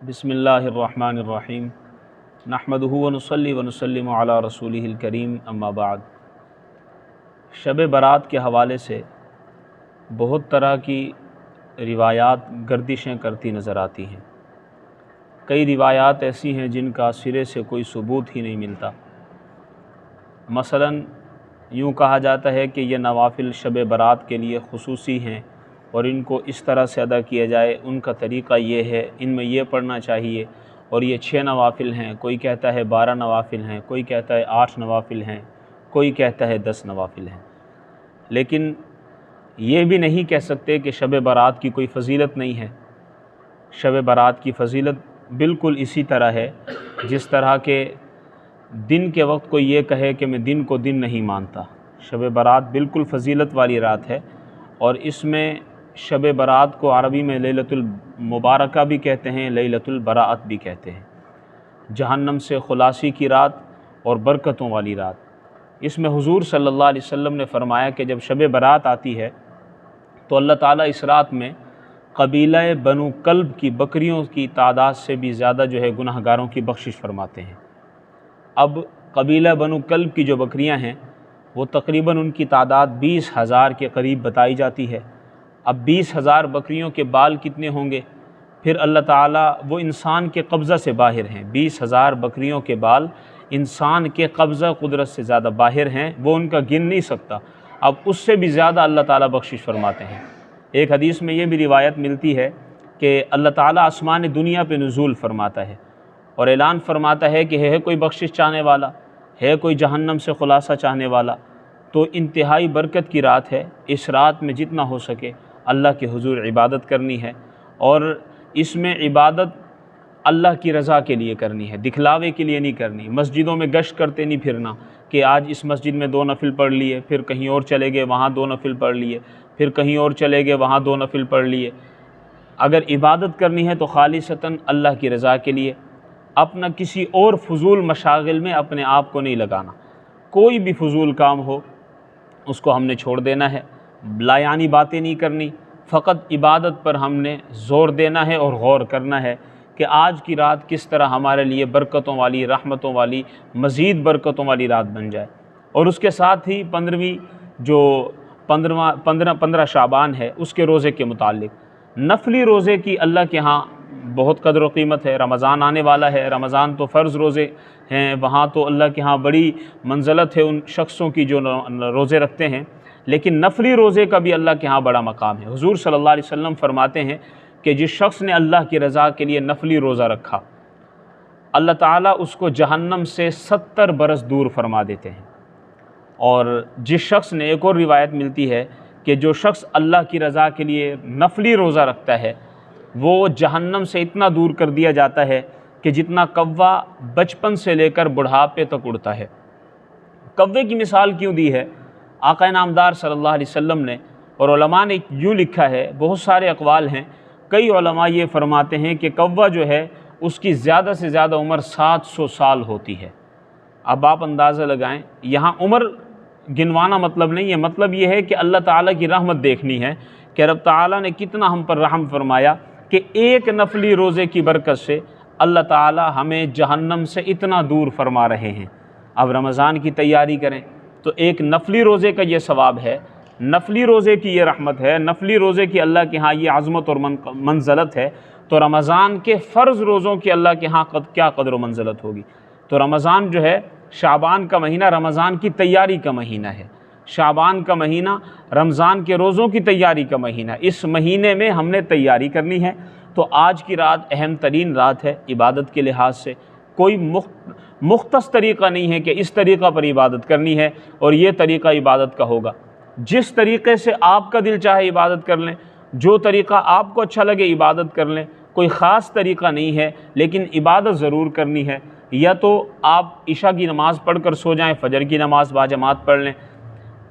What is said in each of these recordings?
बिस्मिल्लाहिर्रहमानिर्रहीम नहमदुहु व नुसल्ली व नुसल्लिमु अला रसूलिहिल करीम अम्मा बाद। शब बारात के हवाले से बहुत तरह की रिवायात गर्दिशें करती नज़र आती हैं। कई रिवायात ऐसी हैं जिनका सिरे से कोई सबूत ही नहीं मिलता। मसलन यूँ कहा जाता है कि ये नवाफिल शब बारात के लिए खुसूसी हैं और इनको इस तरह से अदा किया जाए, उनका तरीक़ा ये है, इनमें ये पढ़ना चाहिए, और ये 6 नवाफिल हैं। कोई कहता है 12 नवाफिल हैं, कोई कहता है 8 नवाफिल हैं, कोई कहता है 10 नवाफिल हैं। लेकिन ये भी नहीं कह सकते कि शब बारात की कोई फ़जीलत नहीं है। शब बारात की फ़जीलत बिल्कुल इसी तरह है जिस तरह के दिन के वक्त कोई ये कहे कि मैं दिन को दिन नहीं मानता। शब बारात बिल्कुल फ़जीलत वाली रात है, और इसमें शब बारात को अरबी में लैलतुल मुबारका भी कहते हैं, लैलतुल बराअत भी कहते हैं। जहन्नम से खुलासी की रात और बरकतों वाली रात। इसमें हुजूर सल्लल्लाहु अलैहि वसल्लम ने फरमाया कि जब शब बारात आती है तो अल्लाह ताला इस रात में कबीला बनु कल्ब की बकरियों की तादाद से भी ज़्यादा जो है गुनाहगारों की बख्शिश फरमाते हैं। अब कबीला बनु कल्ब की जो बकरियां हैं वो तकरीबन उनकी तादाद 20,000 के करीब बताई जाती है। अब 20,000 बकरियों के बाल कितने होंगे? फिर अल्लाह ताला वो इंसान के कब्ज़ा से बाहर हैं। 20,000 बकरियों के बाल इंसान के कब्ज़ा कुदरत से ज़्यादा बाहर हैं, वो उनका गिन नहीं सकता। अब उससे भी ज़्यादा अल्लाह ताला बख्शिश फरमाते हैं। एक हदीस में ये भी रिवायत मिलती है कि अल्लाह ताला आसमान दुनिया पे नुज़ूल फरमाता है और ऐलान फरमाता है कि है कोई बख्शिश चाहने वाला, है कोई जहन्नम से खुलासा चाहने वाला। तो इंतहाई बरकत की रात है। इस रात में जितना हो सके अल्लाह के हुजूर इबादत करनी है, और इसमें इबादत अल्लाह की रज़ा के लिए करनी है, दिखलावे के लिए नहीं करनी। मस्जिदों में गश्त करते नहीं फिरना कि आज इस मस्जिद में 2 नफिल पढ़ लिए, फिर कहीं और चले गए वहाँ 2 नफिल पढ़ लिए, फिर कहीं और चले गए वहाँ 2 नफिल पढ़ लिए। अगर इबादत करनी है तो खालिसतन अल्लाह की रज़ा के लिए, अपना किसी और फजूल मशागिल में अपने आप को नहीं लगाना। कोई भी फजूल काम हो उसको हमने छोड़ देना है, लायानी बातें नहीं करनी, फ़कत इबादत पर हमने ज़ोर देना है और गौर करना है कि आज की रात किस तरह हमारे लिए बरकतों वाली, रहमतों वाली, मज़ीद बरकतों वाली रात बन जाए। और उसके साथ ही 15वीं जो 15 शाबान है उसके रोज़े के मुतालिक नफली रोज़े की अल्लाह के यहाँ बहुत कदर व क़ीमत है। रमज़ान आने वाला है, रमज़ान तो फ़र्ज़ रोज़े हैं, वहाँ तो अल्लाह के यहाँ बड़ी मंज़लत है उन शख्सों की जो रोज़े रखते हैं। लेकिन नफली रोज़े का भी अल्लाह के यहाँ बड़ा मकाम है। हुज़ूर सल्लल्लाहु अलैहि वसल्लम फरमाते हैं कि जिस शख्स ने अल्लाह की रज़ा के लिए नफली रोज़ा रखा, अल्लाह ताला उसको जहन्नम से 70 बरस दूर फरमा देते हैं। और जिस शख्स ने, एक और रिवायत मिलती है कि जो शख्स अल्लाह की रज़ा के लिए नफली रोज़ा रखता है वो जहन्नम से इतना दूर कर दिया जाता है कि जितना कौवा बचपन से लेकर बुढ़ापे तक उड़ता है। कौवे की मिसाल क्यों दी है आका नामदार सल्लल्लाहु अलैहि वसल्लम ने? और उलमा ने यूँ लिखा है, बहुत सारे अक़वाल हैं। कई उलमा ये फरमाते हैं कि कौवा जो है उसकी ज़्यादा से ज़्यादा उम्र 700 साल होती है। अब आप अंदाज़ा लगाएं, यहाँ उम्र गिनवाना मतलब नहीं है, मतलब ये है कि अल्लाह ताला की रहमत देखनी है कि रब ताला ने कितना हम पर रहम फरमाया कि एक नफली रोज़े की बरकत से अल्लाह ताला हमें जहन्नम से इतना दूर फरमा रहे हैं। अब रमज़ान की तैयारी करें तो एक नफली रोज़े का ये सवाब है, नफली रोज़े की ये रहमत है, नफली रोज़े की अल्लाह के यहाँ ये आज़मत और मंज़लत है। तो रमज़ान के फ़र्ज़ रोज़ों की अल्लाह के यहाँ क्या कदर व मंज़लत होगी। तो रमज़ान जो है, शाबान का महीना रमज़ान की तैयारी का महीना है। शाबान का महीना रमज़ान के रोज़ों की तैयारी का महीना। इस महीने में हमने तैयारी करनी है। तो आज की रात अहम तरीन रात है इबादत के लिहाज से। कोई मुख्तस तरीक़ा नहीं है कि इस तरीक़ा पर इबादत करनी है और ये तरीक़ा इबादत का होगा। जिस तरीक़े से आपका दिल चाहे इबादत कर लें, जो तरीक़ा आपको अच्छा लगे इबादत कर लें। कोई ख़ास तरीक़ा नहीं है, लेकिन इबादत ज़रूर करनी है। या तो आप इशा की नमाज़ पढ़ कर सो जाएँ, फ़जर की नमाज़ बाजमात पढ़ लें।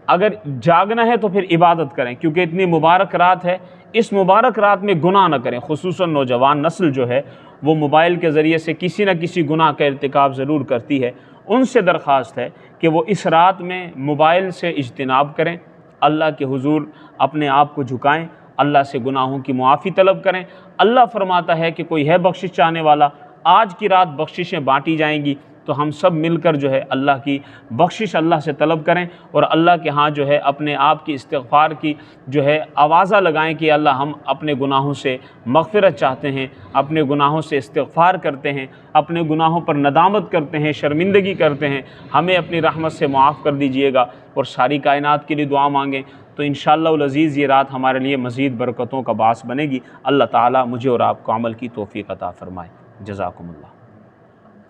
अगर जागना है तो फिर इबादत करें, क्योंकि इतनी मुबारक रात है। इस मुबारक रात में गुनाह न करें। खुसूसन नौजवान नस्ल जो है वो मोबाइल के ज़रिए से किसी न किसी गुनाह का इर्तिकाब ज़रूर करती है। उनसे दरख्वास्त है कि वो इस रात में मोबाइल से इज्तिनाब करें, अल्लाह के हुजूर अपने आप को झुकाएं, اللہ سے گناہوں کی معافی طلب کریں۔ اللہ فرماتا ہے کہ کوئی ہے بخشش چاہنے والا، آج کی رات بخششیں بانٹی جائیں گی، تو ہم سب مل کر جو ہے اللہ کی بخشش اللہ سے طلب کریں، اور اللہ کے ہاں جو ہے اپنے آپ کی استغفار کی جو ہے آوازہ لگائیں کہ اللہ ہم اپنے گناہوں سے مغفرت چاہتے ہیں، اپنے گناہوں سے استغفار کرتے ہیں، اپنے گناہوں پر ندامت کرتے ہیں، شرمندگی کرتے ہیں، ہمیں اپنی رحمت سے معاف کر دیجئے گا، اور ساری کائنات کے لیے دعا مانگیں۔ تو انشاءاللہ العزیز یہ رات ہمارے لیے مزید برکتوں کا باعث بنے گی۔ اللہ تعالیٰ مجھے اور آپ کو عمل کی توفیق عطا فرمائے۔ جزاکم اللہ۔